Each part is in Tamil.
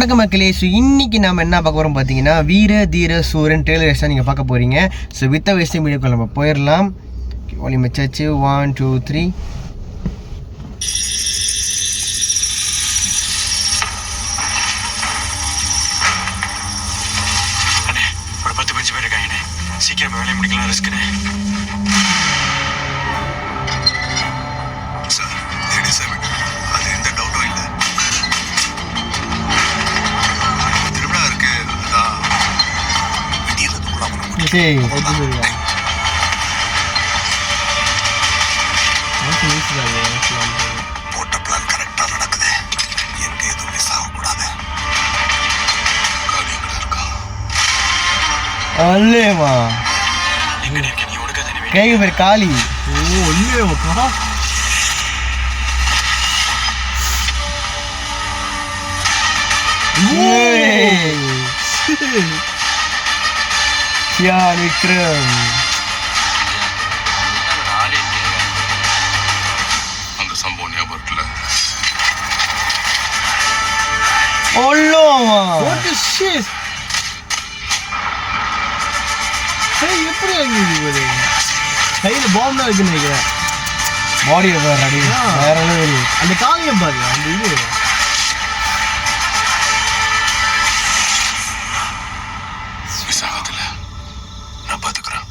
வணக்கம் மக்களே. ஸோ இன்னைக்கு நம்ம என்ன பார்க்க போகிறோம் பார்த்தீங்கன்னா வீர தீர சூரன் ட்ரெய்லர் தான் நீங்கள் பார்க்க போகிறீங்க. ஸோ வித்த வேஸ்டிங் வீடியோக்குள்ள நம்ம போயிடலாம். ஒலி மச்சாச்சு 1 2 3. ஒரு 10-15 பேர் இருக்காங்கண்ணே. சீக்கிரம் வேலையை முடிக்கலாம் ரிஸ்க்குண்ணே. சார் லேடிஸ் அது எந்த டவுட்டும் இல்லை. திருவிழா இருக்கு, அதான் வீட்டில் போட்ட பிளான் கரெக்டாக நடக்குது. எங்க எதுவும் மிஸ் ஆகக்கூடாது. காரியங்கள் இருக்கா அல்லேமா எங்க இருக்க நீ ஒடுக்காத கை பேர் காளி. ஓ இல்லையாக்கா. விக்ரம் அந்த சம்பவம் ஞாபகம் இருக்குல்ல? எப்படி அங்கே கையில பாம்பு இருக்குன்னு நினைக்கிறேன். பாடியை பாரு அடி வேற லெவல். அந்த காலியை பாரு, அந்த இது மிஸ் ஆகாதுல்ல, நான் பாத்துக்கிறேன்.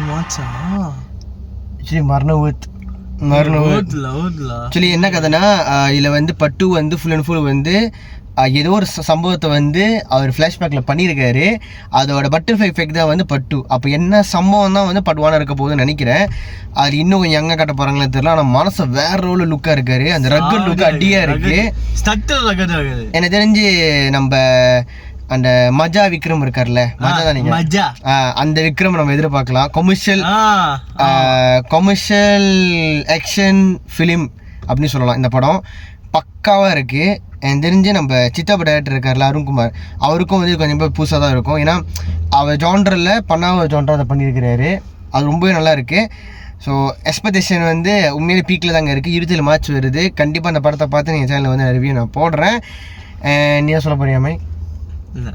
மாச்சா ஆக்சுவலி என்ன கதைனா, இதில் வந்து பட்டு வந்து ஃபுல் அண்ட் ஃபுல் வந்து ஏதோ ஒரு சம்பவத்தை வந்து அவர் ஃப்ளாஷ்பேக்கில் பண்ணியிருக்காரு. அதோட பட்டர்ஃப்ளை எஃபெக்ட் தான் வந்து பட்டு. அப்போ என்ன சம்பவம் தான் வந்து பட்டுவான இருக்க போகுதுன்னு நினைக்கிறேன். அது இன்னும் கொஞ்சம் எங்கே காட்ட போகிறாங்களே தெரியல. ஆனால் மனசை வேற ரோல லுக்காக இருக்காரு. அந்த ரக்கட் லுக்கு அடியாக இருக்கு. எனக்கு தெரிஞ்சு நம்ம அந்த மஜா விக்ரம் இருக்கார்ல, மஜா தான் நீங்க அந்த விக்ரம் நம்ம எதிர்பார்க்கலாம். கொமர்ஷியல் ஆக்ஷன் ஃபிலிம் அப்படின்னு சொல்லலாம். இந்த படம் பக்காவாக இருக்குது. எனக்கு தெரிஞ்சு நம்ம சித்தப்ப டைரக்டர் இருக்கார்ல அருண்குமார், அவருக்கும் வந்து கொஞ்சம் பேர் புதுசாக தான் இருக்கும். ஏன்னா அவர் ஜான்ரில் பண்ணாத ஜான்ரா அதை பண்ணியிருக்கிறாரு. அது ரொம்பவே நல்லா இருக்குது. ஸோ எக்ஸ்பெக்டேஷன் வந்து உண்மையிலே பீக்கில் தாங்க இருக்குது. 27 மார்ச் வருது. கண்டிப்பாக அந்த படத்தை பார்த்து நீங்கள் சேனலில் வந்து ரிவ்யூ நான் போடுறேன். நீ தான் சொல்ல போறியாமே? இல்லை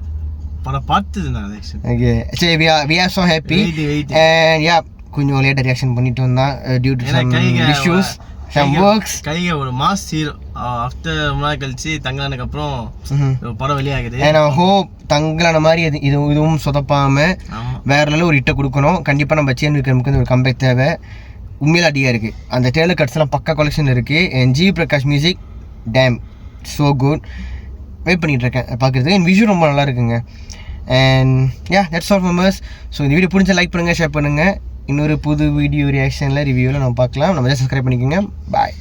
படம் பார்த்தது நான். ஓகே சரி, we are so happy. And yeah, கொஞ்சம் லேட்டாக ரியாக்ஷன் பண்ணிட்டு வந்தான் due to some issues, some works. கைங்க ஒரு மாஸ் ஹீரோ ஆஃப்டர் ரொம்ப நாள் கழிச்சு தங்கலானுக்கு அப்புறம் படம் வெளியாகுது. அண்ட் ஐ ஹோப் தங்கலான மாதிரி இதுவும் சொதப்பாமல் வேற லெவலில் ஒரு இட்டை கொடுக்கணும். கண்டிப்பாக நம்ம சேன் விக்ரமுக்கு வந்து ஒரு கம்பேக் தேவை. உண்மையில அடியாக இருக்குது. அந்த டேலர் கட்ஸ்லாம் பக்கா கலெக்ஷன் இருக்குது. And G Prakash music damn so good. Wait பண்ணிகிட்டு இருக்கேன் பார்க்குறதுக்கு. என் விஷயம் ரொம்ப நல்லா இருக்குங்க. And yeah that's all from us. So இந்த வீடியோ பிடிச்சா லைக் பண்ணுங்கள், ஷேர் பண்ணுங்கள். இன்னொரு புது வீடியோ ரியாக்ஷனில் ரிவ்யூவில் நம்ம பார்க்கலாம். நம்ம சப்ஸ்கிரைப் பண்ணிக்கோங்க. பாய்.